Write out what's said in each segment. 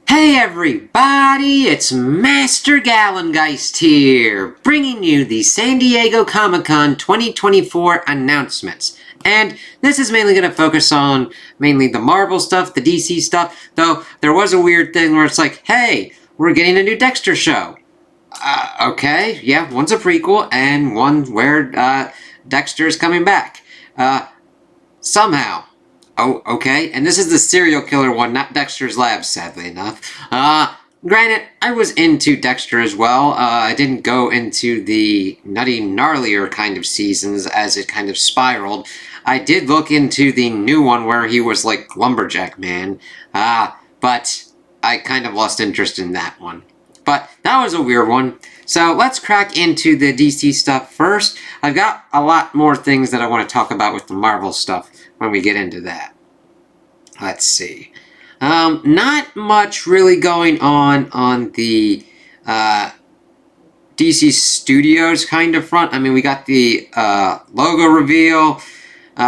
Hey everybody, it's Master Gallengeist here, bringing you the San Diego Comic-Con 2024 announcements. And this is mainly going to focus on mainly the Marvel stuff, the DC stuff, though there was a weird thing where it's like, hey, we're getting a new Dexter show. Okay, yeah, one's a prequel, and one where Dexter is coming back. Somehow. Oh, okay. And this is the serial killer one, not Dexter's Lab, sadly enough. Granted, I was into Dexter as well. I didn't go into the nutty, gnarlier kind of seasons as it kind of spiraled. I did look into the new one where he was like Lumberjack Man, but I kind of lost interest in that one. But that was a weird one. So let's crack into the DC stuff first. I've got a lot more things that I want to talk about with the Marvel stuff when we get into that. Let's see. Not much really going on the DC Studios kind of front. I mean, we got the logo reveal.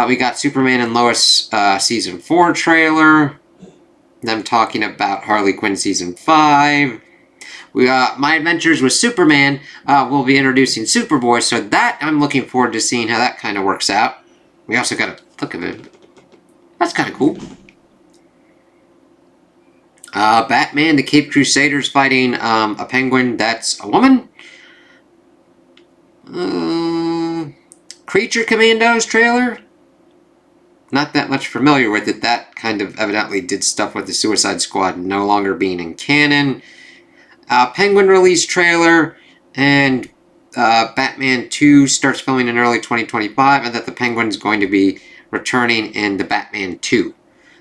We got Superman and Lois Season 4 trailer. Them talking about Harley Quinn Season 5. My Adventures with Superman will be introducing Superboy, so that I'm looking forward to seeing how that kind of works out. We also got a look at it. That's kind of cool. Batman, the Caped Crusaders fighting a penguin that's a woman. Creature Commandos trailer. Not that much familiar with it. That kind of evidently did stuff with the Suicide Squad no longer being in canon. Penguin release trailer, and Batman 2 starts filming in early 2025, and that the Penguin's going to be returning in the Batman 2.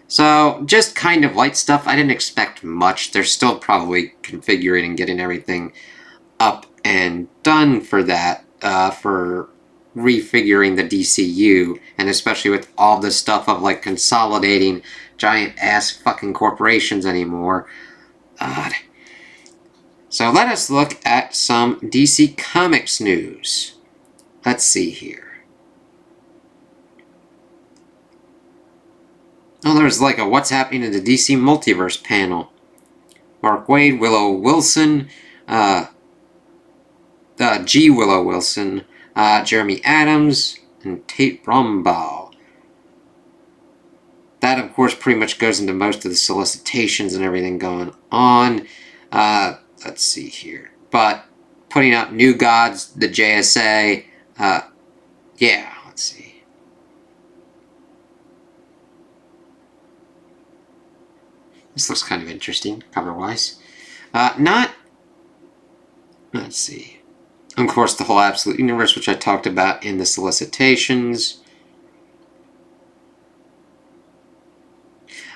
So, just kind of light stuff. I didn't expect much. They're still probably configuring and getting everything up and done for that, for refiguring the DCU, and especially with all this stuff of, like, consolidating giant-ass fucking corporations anymore. So let us look at some DC Comics news. Let's see here. Oh, there's like a What's Happening in the DC Multiverse panel. Mark Waid, Willow Wilson, G. Willow Wilson, Jeremy Adams, and Tate Brumbaugh. That, of course, pretty much goes into most of the solicitations and everything going on. Let's see here. But putting out New Gods, the JSA, yeah, let's see. This looks kind of interesting, cover-wise. Let's see. Of course, the whole Absolute Universe, which I talked about in the solicitations.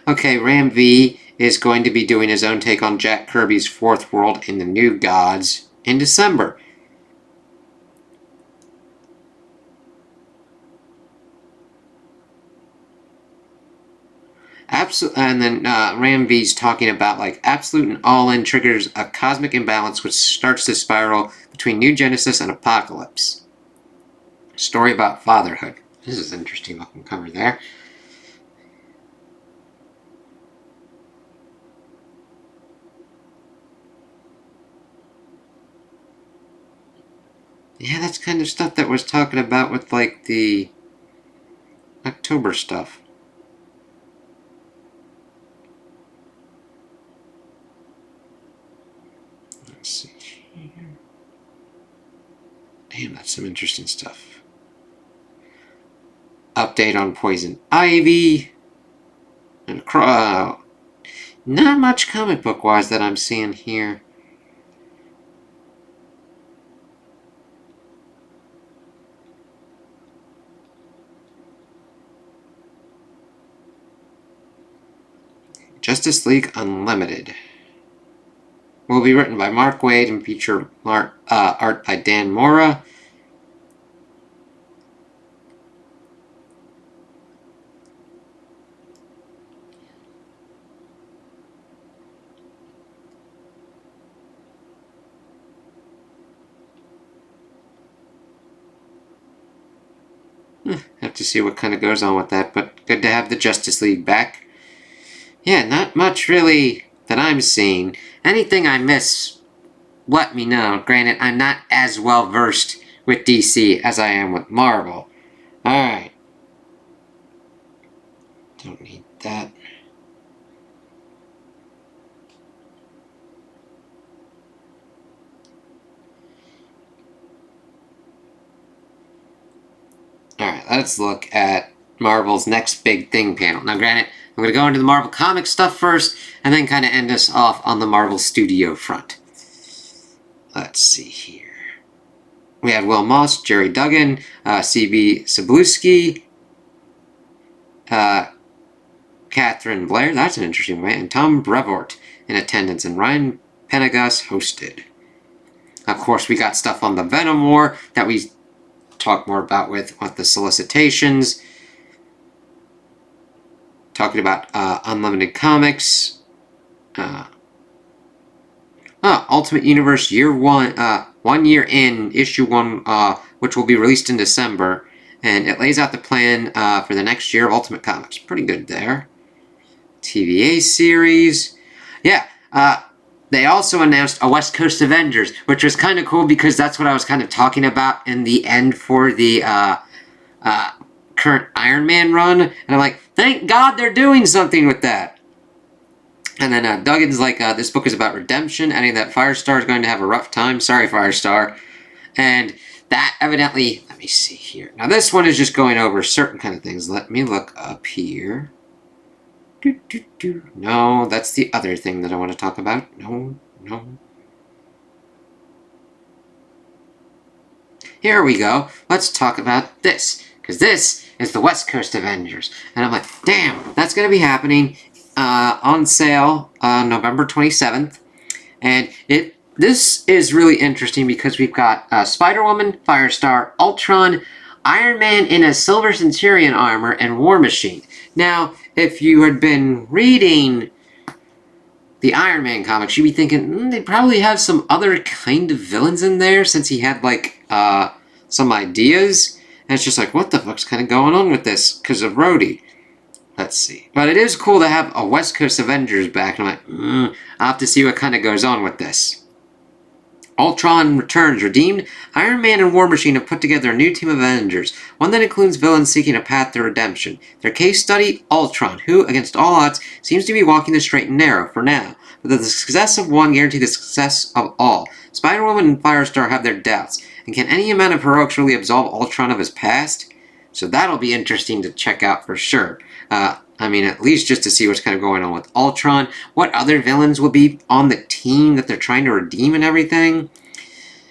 Okay, Ram V is going to be doing his own take on Jack Kirby's Fourth World in the New Gods in December. And then Ram V's talking about like Absolute and All-In triggers a cosmic imbalance which starts to spiral between New Genesis and Apocalypse. Story about fatherhood. This is an interesting looking cover there. Yeah, that's kind of stuff that was talking about with like the October stuff. Let's see here. Damn, that's some interesting stuff. Update on Poison Ivy. And not much comic book wise that I'm seeing here. Justice League Unlimited will be written by Mark Waid and feature art by Dan Mora. Have to see what kind of goes on with that, but good to have the Justice League back. Yeah, not much really that I'm seeing. Anything I miss, let me know. Granted, I'm not as well versed with DC as I am with Marvel. Alright. Don't need that. Alright, let's look at Marvel's next big thing panel. Now, granted, I'm going to go into the Marvel comic stuff first, and then kind of end us off on the Marvel Studio front. Let's see here. We had Will Moss, Jerry Duggan, C.B. Cebulski, Catherine Blair, that's an interesting way, and Tom Brevoort in attendance, and Ryan Penagos hosted. Of course, we got stuff on the Venom War that we talked more about with the solicitations. Talking about Unlimited Comics. Ultimate Universe Year 1, 1 year in, Issue 1, which will be released in December. And it lays out the plan for the next year of Ultimate Comics. Pretty good there. TVA series. Yeah, they also announced a West Coast Avengers, which was kind of cool because that's what I was kind of talking about in the end for the current Iron Man run. And I'm like, thank God they're doing something with that. And then Duggan's like, this book is about redemption, adding that Firestar is going to have a rough time. Sorry, Firestar. And that evidently, let me see here. Now this one is just going over certain kind of things. Let me look up here. No, that's the other thing that I want to talk about. No. Here we go. Let's talk about this. Because this is the West Coast Avengers. And I'm like, damn, that's going to be happening on sale November 27th. And this is really interesting because we've got Spider-Woman, Firestar, Ultron, Iron Man in a Silver Centurion armor, and War Machine. Now, if you had been reading the Iron Man comics, you'd be thinking, they probably have some other kind of villains in there since he had, like, some ideas. And it's just like, what the fuck's kind of going on with this? Because of Rhodey. Let's see. But it is cool to have a West Coast Avengers back. And I'm like, I'll have to see what kind of goes on with this. Ultron returns redeemed. Iron Man and War Machine have put together a new team of Avengers, one that includes villains seeking a path to redemption. Their case study, Ultron, who, against all odds, seems to be walking the straight and narrow for now. But the success of one guarantees the success of all. Spider-Woman and Firestar have their doubts, and can any amount of heroics really absolve Ultron of his past? So that'll be interesting to check out for sure. I mean, at least just to see what's kind of going on with Ultron. What other villains will be on the team that they're trying to redeem and everything.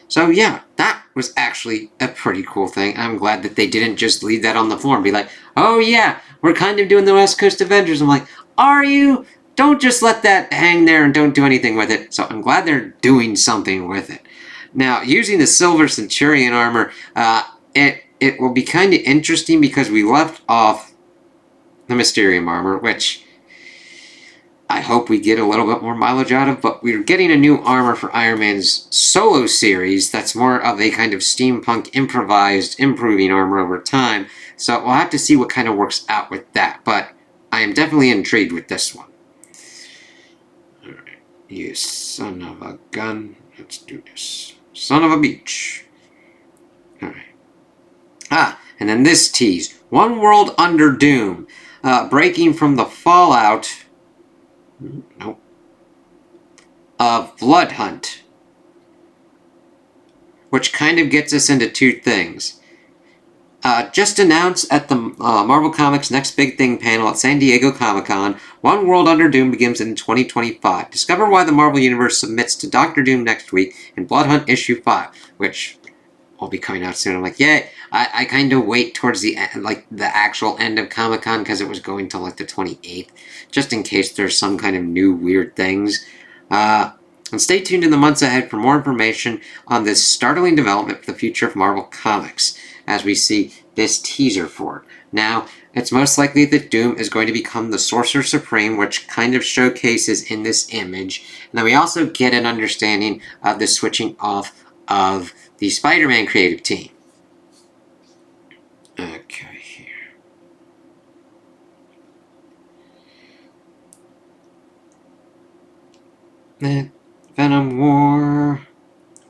So yeah, that was actually a pretty cool thing. I'm glad that they didn't just leave that on the floor and be like, oh yeah, we're kind of doing the West Coast Avengers. I'm like, are you? Don't just let that hang there and don't do anything with it. So I'm glad they're doing something with it. Now, using the Silver Centurion armor, it will be kind of interesting because we left off the Mysterium armor, which I hope we get a little bit more mileage out of, but we're getting a new armor for Iron Man's solo series that's more of a kind of steampunk improvised improving armor over time, so we'll have to see what kind of works out with that, but I am definitely intrigued with this one. Alright, you son of a gun, let's do this. Son of a bitch. Alright. And then this tease. One World Under Doom. Breaking from the fallout of Blood Hunt. Which kind of gets us into two things. Just announced at the Marvel Comics Next Big Thing panel at San Diego Comic-Con, One World Under Doom begins in 2025. Discover why the Marvel Universe submits to Doctor Doom next week in Blood Hunt issue 5, which will be coming out soon. I'm like, yay! I kind of wait towards the end, like the actual end of Comic-Con because it was going till like the 28th, just in case there's some kind of new weird things. And stay tuned in the months ahead for more information on this startling development for the future of Marvel Comics, as we see this teaser for it. Now, it's most likely that Doom is going to become the Sorcerer Supreme, which kind of showcases in this image. And then we also get an understanding of the switching off of the Spider-Man creative team. Okay, here. Venom War,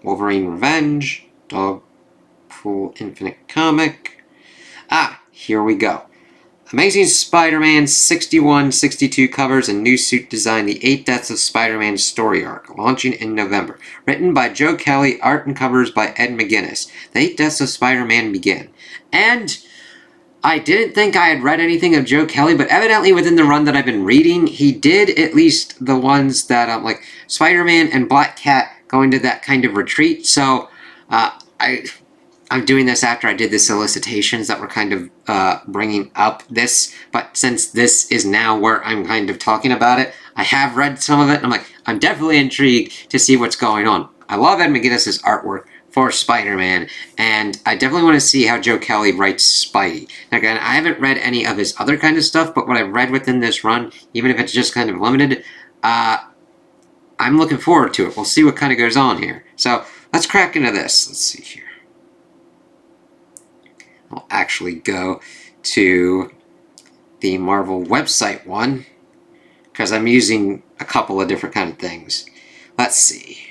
Wolverine Revenge, Dogpool Infinite Comic. Here we go. Amazing Spider-Man 61, 62 covers and new suit design, The 8 Deaths of Spider-Man story arc, launching in November. Written by Joe Kelly, art and covers by Ed McGuinness. The 8 Deaths of Spider-Man begin. And I didn't think I had read anything of Joe Kelly, but evidently within the run that I've been reading, he did at least the ones that, like Spider-Man and Black Cat going to that kind of retreat. So, I'm doing this after I did the solicitations that were kind of bringing up this, but since this is now where I'm kind of talking about it, I have read some of it, and I'm like, I'm definitely intrigued to see what's going on. I love Ed McGuinness' artwork for Spider-Man, and I definitely want to see how Joe Kelly writes Spidey. Now, again, I haven't read any of his other kind of stuff, but what I've read within this run, even if it's just kind of limited, I'm looking forward to it. We'll see what kind of goes on here. So, let's crack into this. Let's see here. I'll actually go to the Marvel website one, because I'm using a couple of different kind of things. Let's see.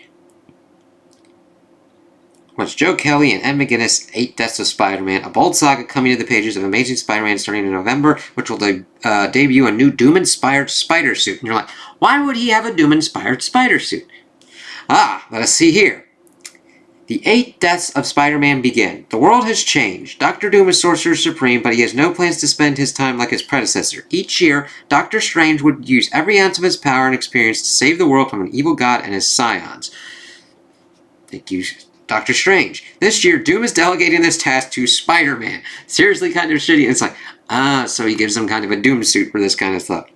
What's Joe Kelly and Ed McGuinness, 8 Deaths of Spider-Man, a bold saga coming to the pages of Amazing Spider-Man starting in November, which will debut a new Doom-inspired spider suit. And you're like, why would he have a Doom-inspired spider suit? Let us see here. The 8 Deaths of Spider-Man begin. The world has changed. Dr. Doom is Sorcerer Supreme, but he has no plans to spend his time like his predecessor. Each year, Doctor Strange would use every ounce of his power and experience to save the world from an evil god and his scions. Thank you, Doctor Strange. This year, Doom is delegating this task to Spider-Man. Seriously kind of shitty. It's like, so he gives him kind of a Doom suit for this kind of stuff.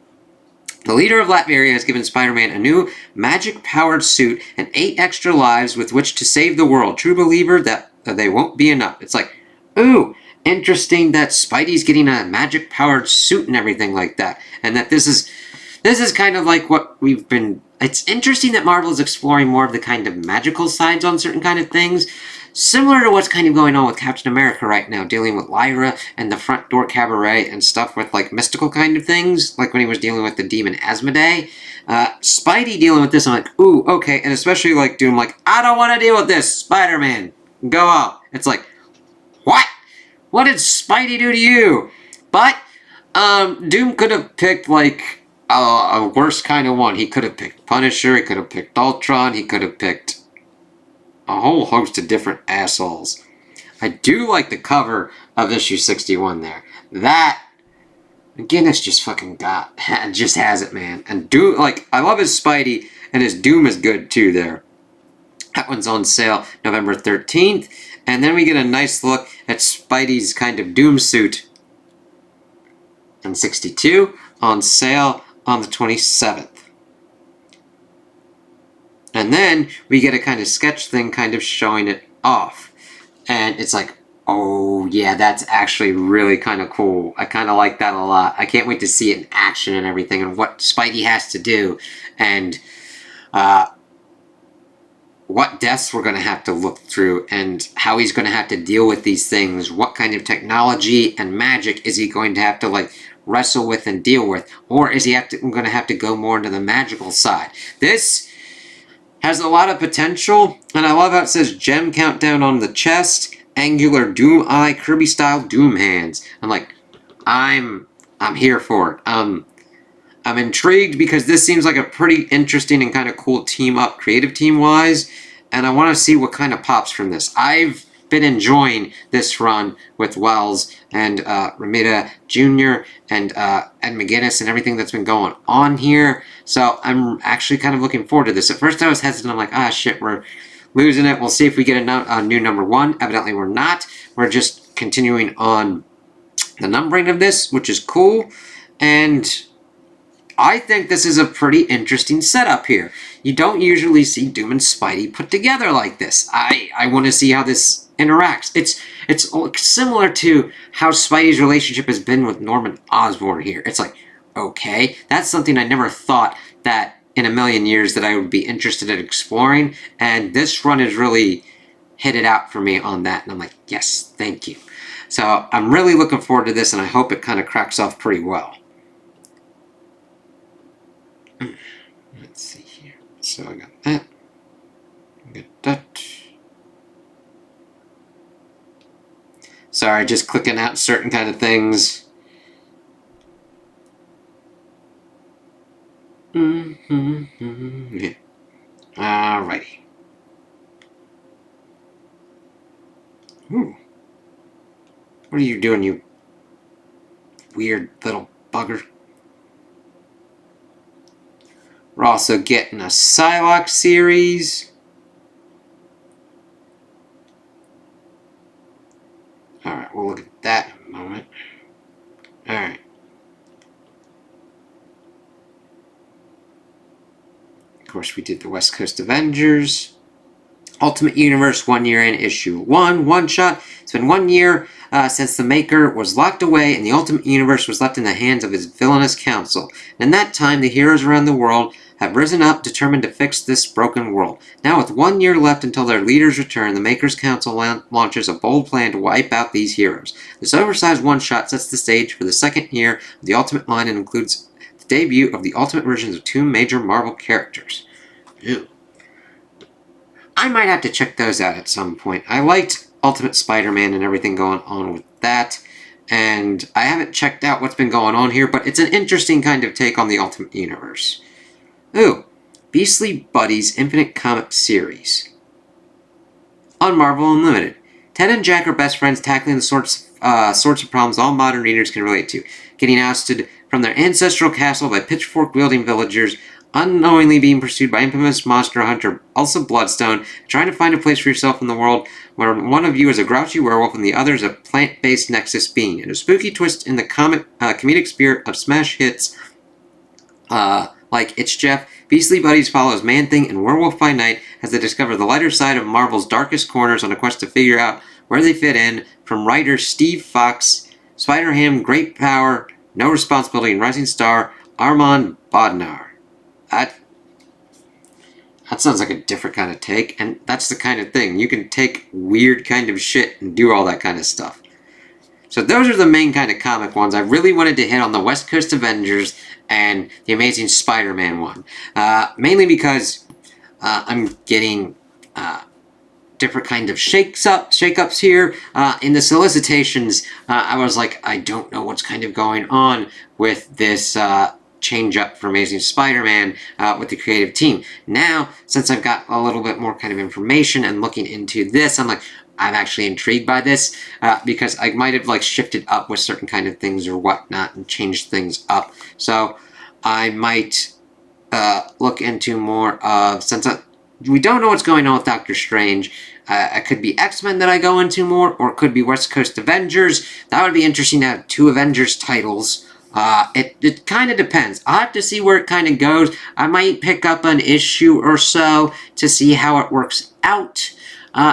The leader of Latveria has given Spider-Man a new magic-powered suit and 8 extra lives with which to save the world. True believer that they won't be enough. It's like, ooh, interesting that Spidey's getting a magic-powered suit and everything like that. And that this is kind of like what we've been... It's interesting that Marvel is exploring more of the kind of magical sides on certain kind of things. Similar to what's kind of going on with Captain America right now, dealing with Lyra and the Front Door Cabaret and stuff with like mystical kind of things, like when he was dealing with the demon Asmodee. Spidey dealing with this, I'm like, ooh, okay, and especially like Doom, like, I don't want to deal with this, Spider-Man, go out. It's like, what? What did Spidey do to you? But, Doom could have picked like a worse kind of one. He could have picked Punisher, he could have picked Ultron, he could have picked a whole host of different assholes. I do like the cover of issue 61 there. That, McGuinness just fucking just has it, man. And Doom, like, I love his Spidey, and his Doom is good too there. That one's on sale November 13th. And then we get a nice look at Spidey's kind of Doom suit in 62 on sale on the 27th. And then we get a kind of sketch thing kind of showing it off. And it's like, oh yeah, that's actually really kind of cool. I kind of like that a lot. I can't wait to see it in action and everything and what Spidey has to do. And what deaths we're going to have to look through and how he's going to have to deal with these things. What kind of technology and magic is he going to have to like wrestle with and deal with? Or is he going to have to go more into the magical side? This has a lot of potential, and I love how it says gem countdown on the chest, angular Doom eye, Kirby-style Doom hands. I'm like, I'm here for it. I'm intrigued because this seems like a pretty interesting and kind of cool team up, creative team-wise, and I want to see what kind of pops from this. I've been enjoying this run with Wells and Ramita Jr. and Ed McGuinness and everything that's been going on here. So I'm actually kind of looking forward to this. At first I was hesitant. I'm like, shit, we're losing it. We'll see if we get a new number 1. Evidently we're not. We're just continuing on the numbering of this, which is cool. And I think this is a pretty interesting setup here. You don't usually see Doom and Spidey put together like this. I want to see how this interacts. It's similar to how Spidey's relationship has been with Norman Osborn here. It's like, okay, that's something I never thought that in a million years that I would be interested in exploring, and this run has really hit it out for me on that, and I'm like, yes, thank you. So I'm really looking forward to this, and I hope it kind of cracks off pretty well. Let's see here. Let's so I got that. Get that. Sorry, just clicking out certain kind of things. Yeah. Alrighty. Ooh. What are you doing, you weird little bugger? We're also getting a Psylocke series. Alright, we'll look at that in a moment. Alright. Of course, we did the West Coast Avengers. Ultimate Universe 1 year in issue 1, one shot. It's been 1 year since the Maker was locked away and the Ultimate Universe was left in the hands of his villainous council. And in that time, the heroes around the world have risen up, determined to fix this broken world. Now, with 1 year left until their leaders return, the Maker's Council launches a bold plan to wipe out these heroes. This oversized one-shot sets the stage for the second year of the Ultimate line and includes the debut of the Ultimate versions of 2 major Marvel characters. Ew. I might have to check those out at some point. I liked Ultimate Spider-Man and everything going on with that, and I haven't checked out what's been going on here, but it's an interesting kind of take on the Ultimate Universe. Ooh, Beastly Buddies Infinite Comic Series. On Marvel Unlimited. Ted and Jack are best friends tackling the sorts of problems all modern readers can relate to. Getting ousted from their ancestral castle by pitchfork-wielding villagers, unknowingly being pursued by infamous monster hunter Elsa Bloodstone, trying to find a place for yourself in the world where one of you is a grouchy werewolf and the other is a plant-based Nexus being. And a spooky twist in the comedic spirit of smash hits like It's Jeff, Beastly Buddies follows Man-Thing and Werewolf by Night as they discover the lighter side of Marvel's darkest corners on a quest to figure out where they fit in, from writer Steve Fox, Spider-Ham, Great Power, No Responsibility, and Rising Star, Armand Bodnar. That sounds like a different kind of take, and that's the kind of thing. You can take weird kind of shit and do all that kind of stuff. So those are the main kind of comic ones. I really wanted to hit on the West Coast Avengers and the Amazing Spider-Man one. Mainly because I'm getting different kind of shake-ups here. In the solicitations, I was like, I don't know what's kind of going on with this change up for Amazing Spider-Man with the creative team. Now, since I've got a little bit more kind of information and looking into this, I'm like, I'm actually intrigued by this because I might have like shifted up with certain kind of things or whatnot and changed things up. So I might look into more of, since we don't know what's going on with Doctor Strange, it could be X-Men that I go into more, or it could be West Coast Avengers. That would be interesting to have 2 Avengers titles. It kind of depends. I'll have to see where it kind of goes. I might pick up an issue or so to see how it works out.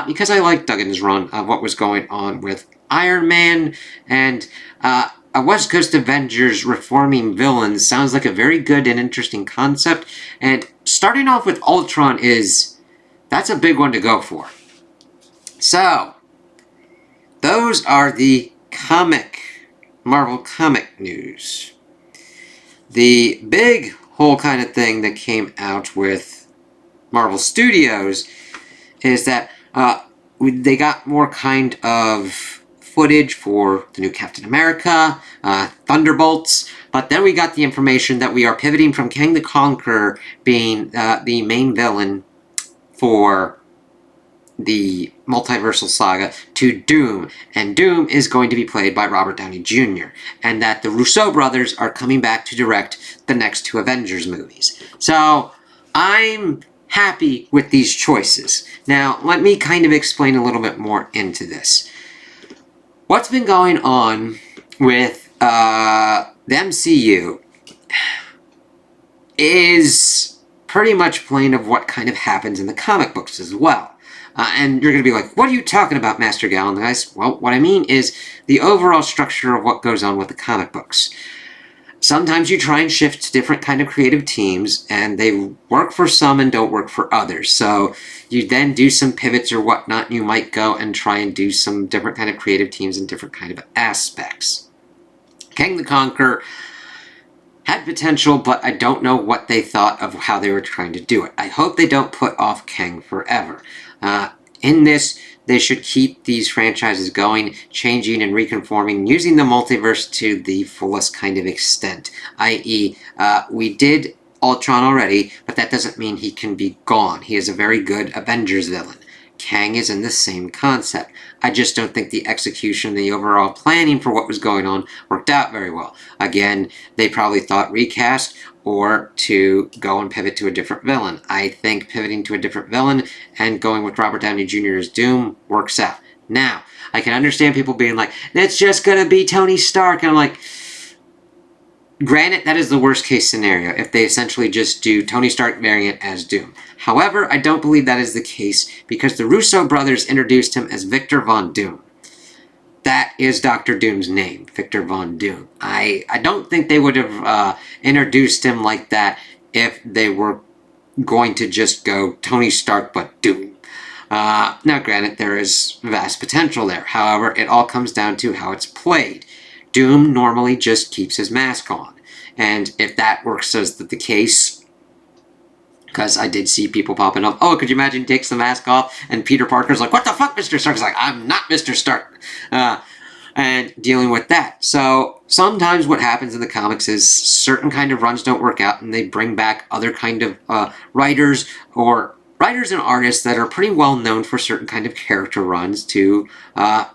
Because I like Duggan's run of what was going on with Iron Man, and a West Coast Avengers reforming villains sounds like a very good and interesting concept, and starting off with Ultron that's a big one to go for. So, those are the Marvel comic news. The big whole kind of thing that came out with Marvel Studios is that they got more kind of footage for the new Captain America, Thunderbolts, but then we got the information that we are pivoting from Kang the Conqueror being the main villain for the multiversal saga to Doom, and Doom is going to be played by Robert Downey Jr., and that the Russo brothers are coming back to direct the next 2 Avengers movies. So, I'm happy with these choices. Now, let me kind of explain a little bit more into this. What's been going on with the MCU is pretty much plain of what kind of happens in the comic books as well. And you're going to be like, what are you talking about, Master Gallon? Guys? Well, what I mean is the overall structure of what goes on with the comic books. Sometimes you try and shift to different kind of creative teams, and they work for some and don't work for others. So you then do some pivots or whatnot, and you might go and try and do some different kind of creative teams and different kind of aspects. Kang the Conqueror had potential, but I don't know what they thought of how they were trying to do it. I hope they don't put off Kang forever. In this, they should keep these franchises going, changing and reconforming, using the multiverse to the fullest kind of extent. I.e., we did Ultron already, but that doesn't mean he can be gone. He is a very good Avengers villain. Kang is in the same concept. I just don't think the execution, the overall planning for what was going on worked out very well. Again, they probably thought recast or to go and pivot to a different villain. I think pivoting to a different villain and going with Robert Downey Jr. as Doom works out. Now, I can understand people being like, it's just going to be Tony Stark. And I'm like, granted, that is the worst case scenario if they essentially just do Tony Stark variant as Doom. However, I don't believe that is the case because the Russo brothers introduced him as Victor Von Doom. That is Dr. Doom's name, Victor Von Doom. I don't think they would have introduced him like that if they were going to just go Tony Stark but Doom. Now, granted, there is vast potential there. However, it all comes down to how it's played. Doom normally just keeps his mask on. And if that works as the case, because I did see people popping up, oh, could you imagine he takes the mask off and Peter Parker's like, what the fuck, Mr. Stark's like, I'm not Mr. Stark. And dealing with that. So sometimes what happens in the comics is certain kind of runs don't work out and they bring back other kind of writers and artists that are pretty well known for certain kind of character runs to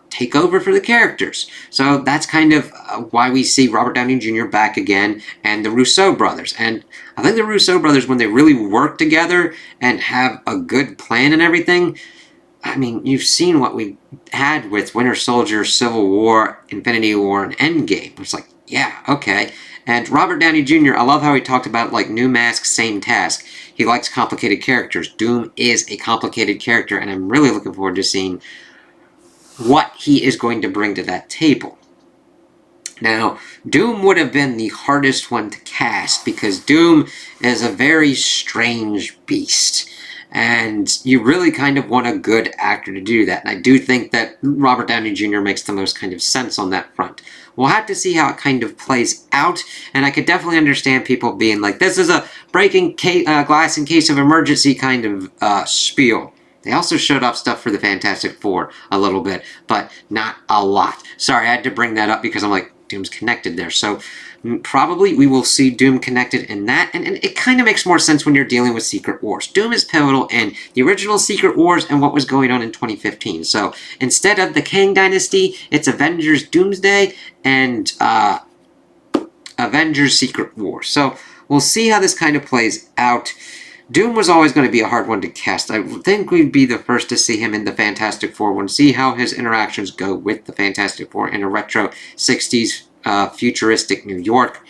take over for the characters. So that's kind of why we see Robert Downey Jr. back again and the Russo brothers. And I think the Russo brothers, when they really work together and have a good plan and everything, I mean, you've seen what we had with Winter Soldier, Civil War, Infinity War, and Endgame. It's like, yeah, okay. And Robert Downey Jr., I love how he talked about, like, new mask, same task. He likes complicated characters. Doom is a complicated character, and I'm really looking forward to seeing what he is going to bring to that table. Now, Doom would have been the hardest one to cast, because Doom is a very strange beast. And you really kind of want a good actor to do that. And I do think that Robert Downey Jr. makes the most kind of sense on that front. We'll have to see how it kind of plays out. And I could definitely understand people being like, this is a breaking glass in case of emergency kind of spiel. They also showed off stuff for the Fantastic Four a little bit, but not a lot. Sorry, I had to bring that up because I'm like, Doom's connected there. So probably we will see Doom connected in that, and it kind of makes more sense when you're dealing with Secret Wars. Doom is pivotal in the original Secret Wars and what was going on in 2015. So instead of the Kang Dynasty, it's Avengers Doomsday and Avengers Secret Wars. So we'll see how this kind of plays out. Doom was always going to be a hard one to cast. I think we'd be the first to see him in the Fantastic Four one, see how his interactions go with the Fantastic Four in a retro 60s futuristic New York,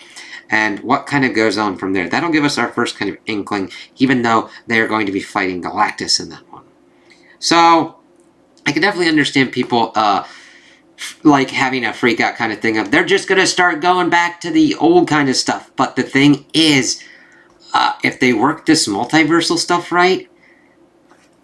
and what kind of goes on from there. That'll give us our first kind of inkling, even though they're going to be fighting Galactus in that one. So, I can definitely understand people like having a freak out kind of thing of, they're just going to start going back to the old kind of stuff. But the thing is, if they work this multiversal stuff right,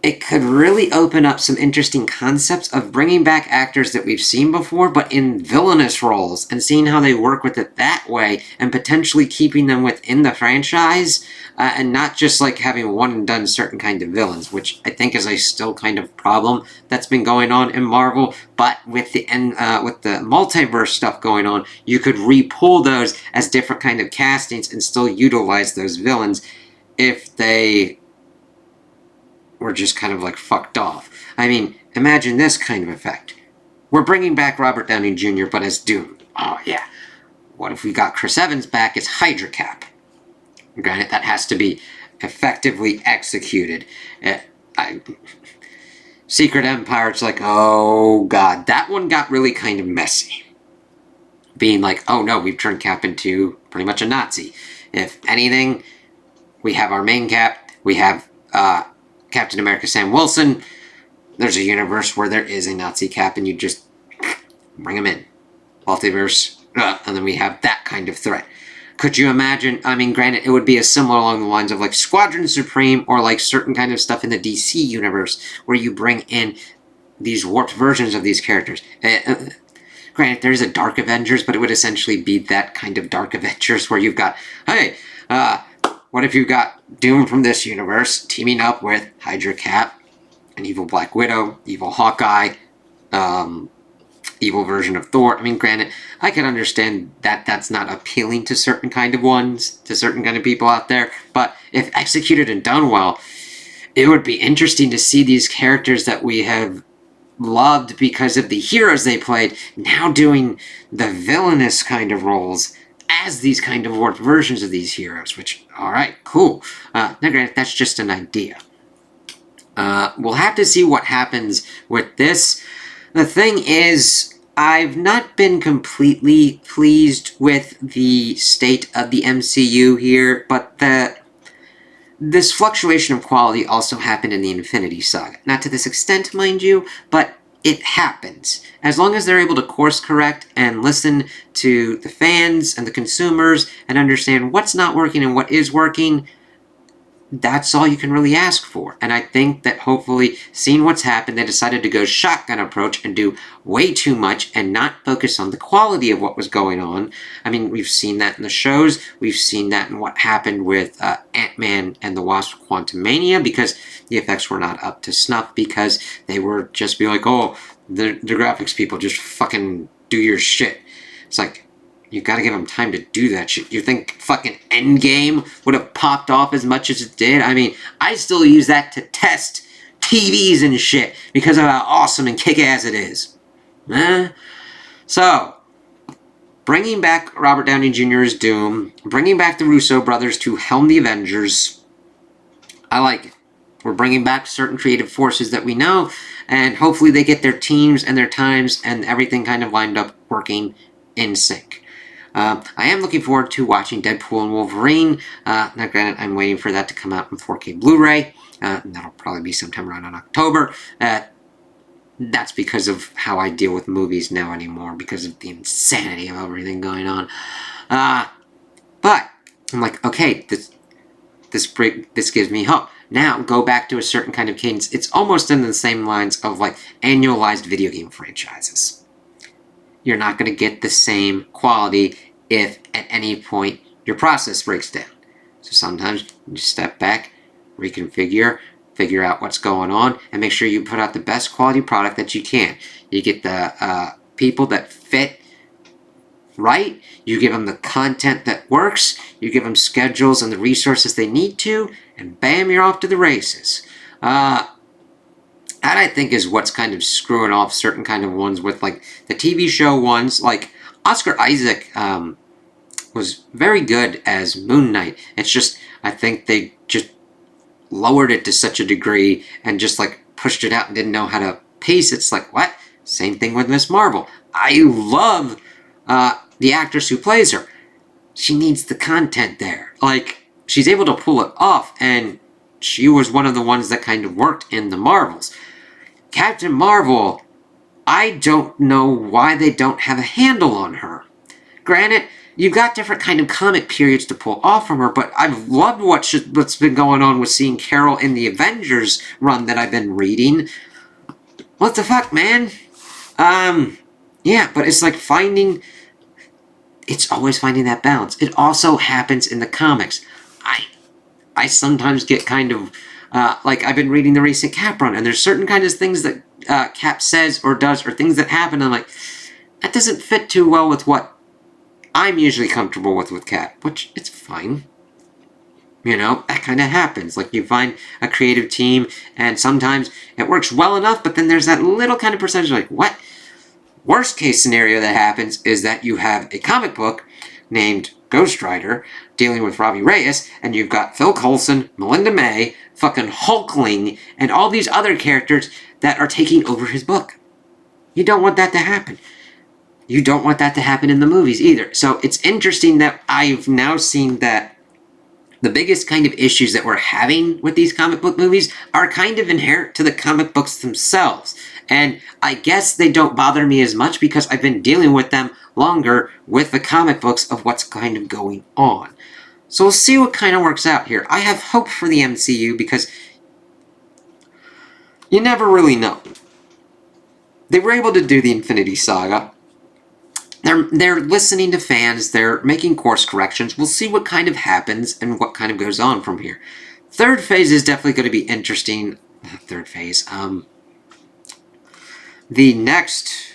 it could really open up some interesting concepts of bringing back actors that we've seen before, but in villainous roles, and seeing how they work with it that way, and potentially keeping them within the franchise, and not just like having one and done certain kind of villains, which I think is a still kind of problem that's been going on in Marvel. But with the multiverse stuff going on, you could re-pull those as different kind of castings and still utilize those villains if they were just kind of like fucked off. I mean, imagine this kind of effect. We're bringing back Robert Downey Jr., but as Doom. Oh, yeah. What if we got Chris Evans back as Hydra Cap? Granted, that has to be effectively executed. Secret Empire, it's like, oh god. That one got really kind of messy. Being like, oh no, we've turned Cap into pretty much a Nazi. If anything, we have our main Cap, we have Captain America Sam Wilson. There's a universe where there is a Nazi Cap and you just bring him in. Multiverse. And then we have that kind of threat. Could you imagine, I mean, granted, it would be a similar along the lines of like Squadron Supreme or like certain kind of stuff in the DC universe where you bring in these warped versions of these characters. Granted, there's a Dark Avengers, but it would essentially be that kind of Dark Avengers where you've got, hey, what if you got Doom from this universe teaming up with Hydra Cap, an evil Black Widow, evil Hawkeye, evil version of Thor. I mean, granted, I can understand that that's not appealing to certain kind of ones, to certain kind of people out there, but if executed and done well, it would be interesting to see these characters that we have loved because of the heroes they played now doing the villainous kind of roles as these kind of warped versions of these heroes, which, alright, cool. Now granted, that's just an idea. We'll have to see what happens with this. The thing is, I've not been completely pleased with the state of the MCU here, but this fluctuation of quality also happened in the Infinity Saga. Not to this extent, mind you, but it happens. As long as they're able to course correct and listen to the fans and the consumers and understand what's not working and what is working, that's all you can really ask for. And I think that hopefully, seeing what's happened, they decided to go shotgun approach and do way too much and not focus on the quality of what was going on. I mean, we've seen that in the shows. We've seen that in what happened with Ant-Man and the Wasp Quantumania, because the effects were not up to snuff, because they were just be like, oh, the graphics people, just fucking do your shit. It's like, you gotta give them time to do that shit. You think fucking Endgame would have popped off as much as it did? I mean, I still use that to test TVs and shit because of how awesome and kick-ass it is. So, bringing back Robert Downey Jr. as Doom, bringing back the Russo brothers to helm the Avengers, I like it. We're bringing back certain creative forces that we know, and hopefully they get their teams and their times and everything kind of lined up working in sync. I am looking forward to watching Deadpool and Wolverine. Now granted, I'm waiting for that to come out in 4K Blu-ray. That'll probably be sometime around in October. That's because of how I deal with movies now anymore, because of the insanity of everything going on. But I'm like, okay, this gives me hope. Now, go back to a certain kind of cadence. It's almost in the same lines of like annualized video game franchises. You're not going to get the same quality if at any point your process breaks down. So sometimes you just step back, reconfigure, figure out what's going on, and make sure you put out the best quality product that you can. You get the people that fit right, you give them the content that works, you give them schedules and the resources they need to, and bam, you're off to the races. That, I think, is what's kind of screwing off certain kind of ones with, like, the TV show ones. Like, Oscar Isaac was very good as Moon Knight. It's just, I think they just lowered it to such a degree and just, like, pushed it out and didn't know how to pace. It's like, what? Same thing with Miss Marvel. I love the actress who plays her. She needs the content there. Like, she's able to pull it off, and she was one of the ones that kind of worked in the Marvels. Captain Marvel, I don't know why they don't have a handle on her. Granted, you've got different kind of comic periods to pull off from her, but I've loved what's been going on with seeing Carol in the Avengers run that I've been reading. What the fuck, man? Yeah, but it's like it's always finding that balance. It also happens in the comics. I sometimes get kind of, like, I've been reading the recent Cap run, and there's certain kind of things that Cap says or does, or things that happen, and I'm like, that doesn't fit too well with what I'm usually comfortable with Cap, which, it's fine. You know, that kind of happens. Like, you find a creative team, and sometimes it works well enough, but then there's that little kind of percentage like, what? Worst case scenario that happens is that you have a comic book named Ghost Rider dealing with Robbie Reyes, and you've got Phil Coulson, Melinda May, fucking Hulkling, and all these other characters that are taking over his book. You don't want that to happen. You don't want that to happen in the movies either. So it's interesting that I've now seen that the biggest kind of issues that we're having with these comic book movies are kind of inherent to the comic books themselves. And I guess they don't bother me as much because I've been dealing with them longer with the comic books of what's kind of going on. So we'll see what kind of works out here. I have hope for the MCU because you never really know. They were able to do the Infinity Saga. they're listening to fans, they're making course corrections. We'll see what kind of happens and what kind of goes on from here. Third phase is definitely going to be interesting. Third phase. The next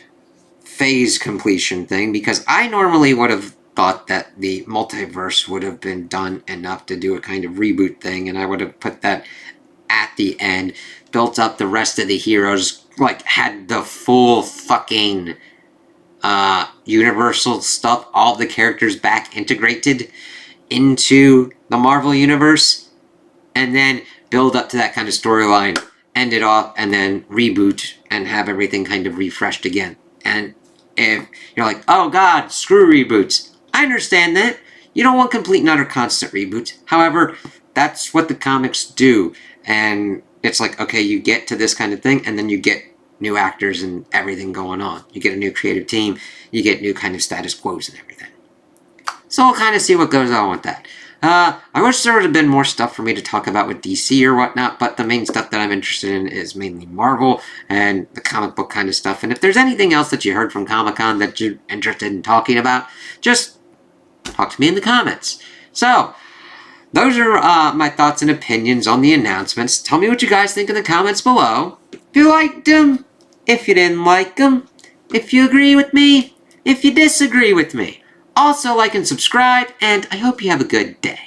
phase completion thing, because I normally would have thought that the multiverse would have been done enough to do a kind of reboot thing, and I would have put that at the end, built up the rest of the heroes, like had the full fucking Universal stuff, all the characters back integrated into the Marvel Universe, and then build up to that kind of storyline, end it off, and then reboot and have everything kind of refreshed again. And if you're like, oh god, screw reboots, I understand that. You don't want complete and utter constant reboots. However, that's what the comics do. And it's like, okay, you get to this kind of thing, and then you get new actors and everything going on. You get a new creative team, you get new kind of status quos and everything. So we'll kind of see what goes on with that. I wish there would have been more stuff for me to talk about with DC or whatnot, but the main stuff that I'm interested in is mainly Marvel and the comic book kind of stuff. And if there's anything else that you heard from Comic-Con that you're interested in talking about, just talk to me in the comments. So, those are my thoughts and opinions on the announcements. Tell me what you guys think in the comments below. If you liked them, if you didn't like them, if you agree with me, if you disagree with me. Also, like and subscribe, and I hope you have a good day.